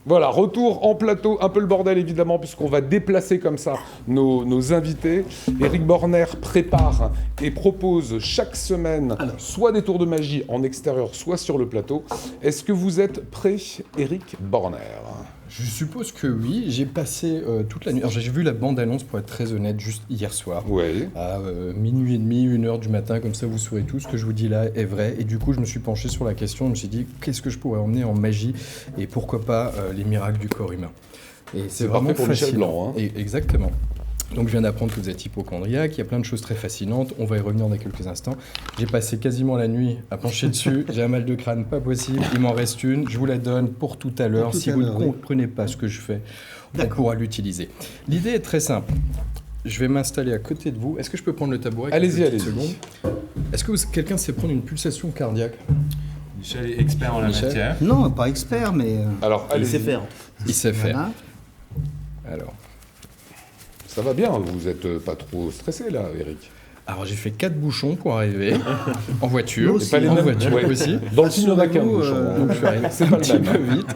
Voilà, retour en plateau, un peu le bordel évidemment, puisqu'on va déplacer comme ça nos invités. Éric Borner prépare et propose chaque semaine soit des tours de magie en extérieur, soit sur le plateau. Est-ce que vous êtes prêt, Éric Borner ? Je suppose que oui. J'ai passé toute la nuit. Alors j'ai vu la bande-annonce, pour être très honnête, juste hier soir. Oui. À minuit et demi, 1h du matin, comme ça vous saurez tout. Ce que je vous dis là est vrai. Et du coup, je me suis penché sur la question. Je me suis dit, qu'est-ce que je pourrais emmener en magie ? Et pourquoi pas les miracles du corps humain ? Et C'est parfait pour Michel Blanc. Hein. Et exactement. Donc je viens d'apprendre que vous êtes hypocondriaque, il y a plein de choses très fascinantes, on va y revenir dans quelques instants. J'ai passé quasiment la nuit à pencher dessus, j'ai un mal de crâne pas possible, il m'en reste une, je vous la donne pour tout à l'heure. Si vous ne comprenez pas ce que je fais, on pourra l'utiliser. L'idée est très simple. Je vais m'installer à côté de vous. Est-ce que je peux prendre le tabouret ? Allez-y. Est-ce que quelqu'un sait prendre une pulsation cardiaque ? Michel est expert en la matière. Non, pas expert, mais... Alors, Il sait faire. Il sait faire. Voilà. Alors... Ça va bien, vous n'êtes pas trop stressé là, Éric ? Alors j'ai fait 4 bouchons pour arriver en voiture, aussi, pas les en mêmes, voiture ouais. aussi. Dans le film, il n'y en a qu'un bouchon. Donc je suis arrivé C'est pas un le petit même. peu vite.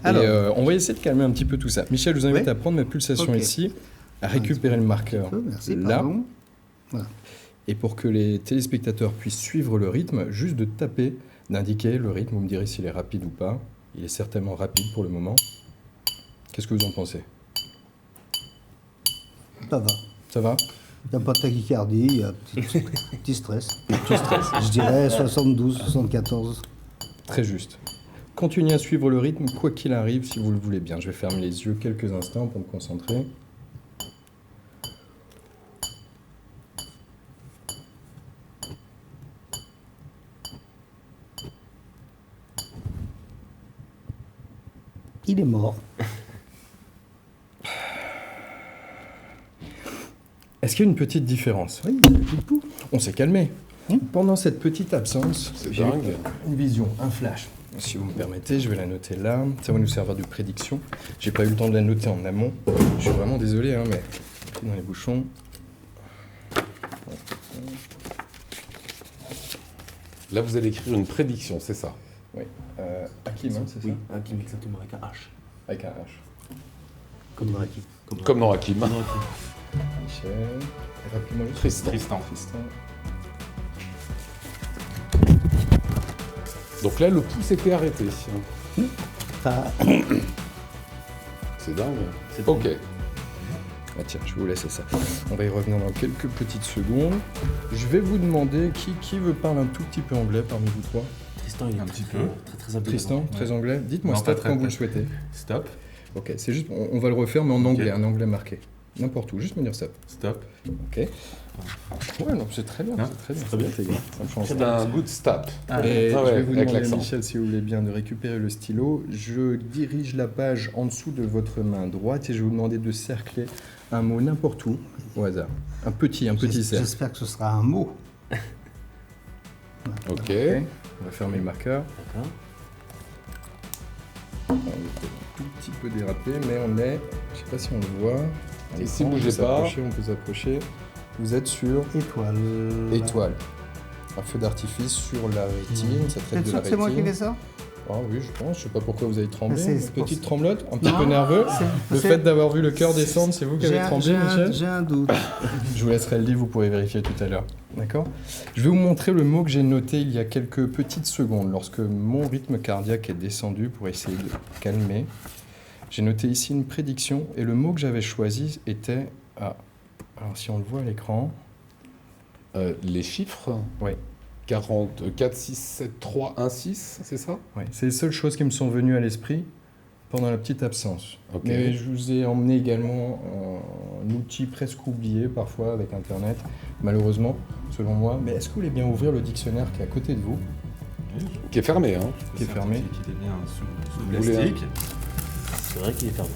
Alors. Et on va essayer de calmer un petit peu tout ça. Michel, je vous invite Ouais. à prendre ma pulsation Ok. ici, à récupérer le marqueur Merci, là. pardon. Voilà. Et pour que les téléspectateurs puissent suivre le rythme, juste de taper, d'indiquer le rythme. Vous me direz s'il est rapide ou pas. Il est certainement rapide pour le moment. Qu'est-ce que vous en pensez ? Ça va. Ça va ? Il n'y a pas de tachycardie, il y a un petit stress. Je dirais 72, 74. Très juste. Continuez à suivre le rythme, quoi qu'il arrive, si vous le voulez bien. Je vais fermer les yeux quelques instants pour me concentrer. Il est mort. Est-ce qu'il y a une petite différence ? Oui, il y a tout le pouls. On s'est calmé. Pendant cette petite absence, C'est j'ai eu dingue. une vision, un flash. Si vous me permettez, je vais la noter là. Ça va nous servir de prédiction. J'ai pas eu le temps de la noter en amont. Je suis vraiment désolé, hein, mais dans les bouchons. Là, vous allez écrire une prédiction, c'est ça ? Oui. Hakim, hein, c'est Oui, ça ? Hakim, exactement, avec un H. Avec un H. Comme dans Hakim. Comme dans Hakim. Comme dans Hakim. Michel. Et rapidement, juste Tristan. Tristan. Donc là, le pouce était arrêté. Ça- C'est dingue. C'est Ok. Ah tiens, je vais vous laisser ça. On va y revenir dans quelques petites secondes. Je vais vous demander qui veut parler un tout petit peu anglais parmi vous trois. Tristan, il est Un petit peu. très habilement. Tristan, très anglais. Dites-moi Non, pas stop très, quand vous très. le souhaitez. Stop. Ok, c'est juste, on va le refaire, mais en anglais, Ok. un anglais marqué. N'importe où, juste me dire stop. Stop. Ok. Ouais, non, c'est très bien, Hein c'est très bien. Très bien. C'est bien. Ça me change. C'est un good stop. Et Ah je ouais, vais vous avec demander, l'accent. Michel, si vous voulez bien, de récupérer le stylo. Je dirige la page en dessous de votre main droite et je vais vous demander de cercler un mot n'importe où, au hasard. Un petit cercle. J'espère que ce sera un mot. Ok. Ok. On va fermer le marqueur. D'accord. On est un tout petit peu dérapé, mais on est, je sais pas si on le voit. Allez, Ici, on peut bougez pas. s'approcher, on peut s'approcher. Vous êtes sur Étoile. étoile. Un feu d'artifice sur la rétine, ça traite T'es de sûr la que c'est moi qui rétine. fais ça? Ah oui, je pense. Je sais pas pourquoi vous avez tremblé. C'est Une pour petite ça. tremblote, un petit Non, peu nerveux. Le c'est- fait d'avoir vu le cœur descendre, c'est vous qui avez tremblé, Michel. J'ai un doute. Je vous laisserai le livre, vous pourrez vérifier tout à l'heure. D'accord ? Je vais vous montrer le mot que j'ai noté il y a quelques petites secondes, lorsque mon rythme cardiaque est descendu pour essayer de calmer. J'ai noté ici une prédiction et le mot que j'avais choisi était... Ah, alors si on le voit à l'écran... Les chiffres Oui. 40, 4, 6, 7, 3, 1, 6, c'est ça ? Ouais, c'est les seules choses qui me sont venues à l'esprit pendant la petite absence. Ok. Mais je vous ai emmené également un outil presque oublié parfois avec Internet, malheureusement, selon moi. Mais est-ce que vous voulez bien ouvrir le dictionnaire qui est à côté de vous, Qui est fermé, hein ? qui est fermé? Qui est bien sous Vous voulez plastique. C'est vrai qu'il est fermé.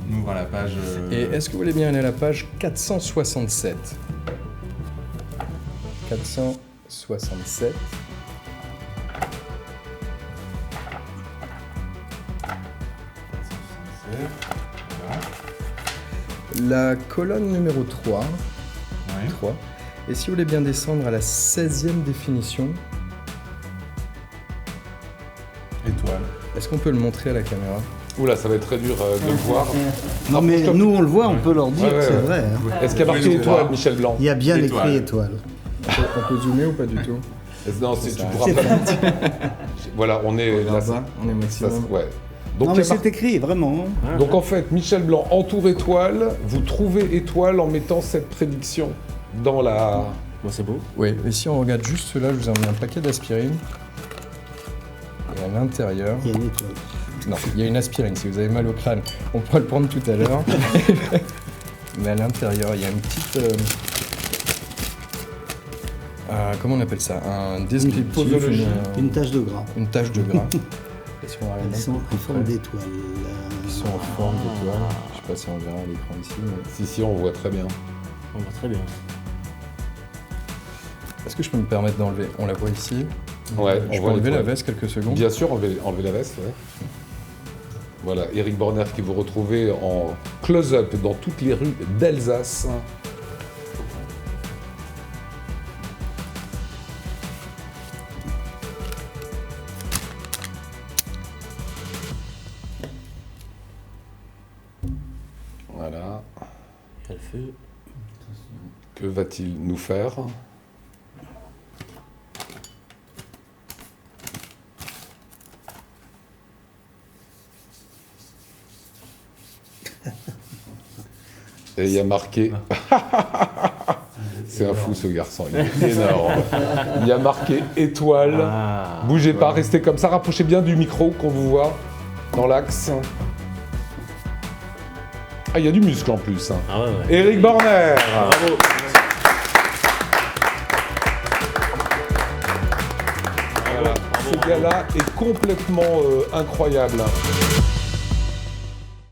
On ouvre la page. Et est-ce que vous voulez bien aller à la page 467 467. La colonne numéro 3. Ouais. 3. Et si vous voulez bien descendre à la 16e définition, Est-ce qu'on peut le montrer à la caméra? Oula, ça va être très dur de le voir. Non, mais Rapproche-toi. nous, on le voit, on peut leur dire Ouais, que ouais, c'est ouais. vrai. Hein. Est-ce qu'il y a marqué Oui, étoile, oui. Michel Blanc? Il y a bien Étoile. écrit étoile. On peut zoomer ou pas du tout? Non, si tu ça. pourras pas. Voilà, on est là. Là-bas, on est Ça, maximum. ouais. Donc, Non, il y mais a mar- c'est écrit, vraiment. Donc en fait, Michel Blanc entoure étoile, vous trouvez étoile en mettant cette prédiction dans la... Bon, c'est beau. Oui, et si on regarde juste là, je vous ai mis un paquet d'aspirine. Et à l'intérieur... Il y a une étoile. Non, il y a une aspirine, si vous avez mal au crâne, on pourra le prendre tout à l'heure. Mais à l'intérieur, il y a une petite... comment on appelle ça? Un descriptif, posologie. Une tache de gras. une tache de gras. Et si on regarde Ils un sont peu en plus forme près, d'étoile. ils sont en forme d'étoile. Je sais pas si on verra à l'écran ici. Mais... Si, on voit très bien. On voit très bien. Est-ce que je peux me permettre d'enlever? On la voit ici. Ouais, Je on peux voit enlever la l'étoile. veste quelques secondes. Bien sûr, enlevez la veste, ouais. Voilà, Éric Borner qui vous retrouvez en close-up dans toutes les rues d'Alsace. Voilà. Il y a le feu. Que va-t-il nous faire? Et il y a marqué... C'est un fou ce garçon, il est énorme. Il y a marqué étoile. Ah. Bougez pas, restez comme ça, rapprochez bien du micro qu'on vous voit dans l'axe. Ah, il y a du muscle en plus. Hein. Ah ouais, ouais. Éric Borner. Bravo. Voilà. Ce gars-là est complètement incroyable.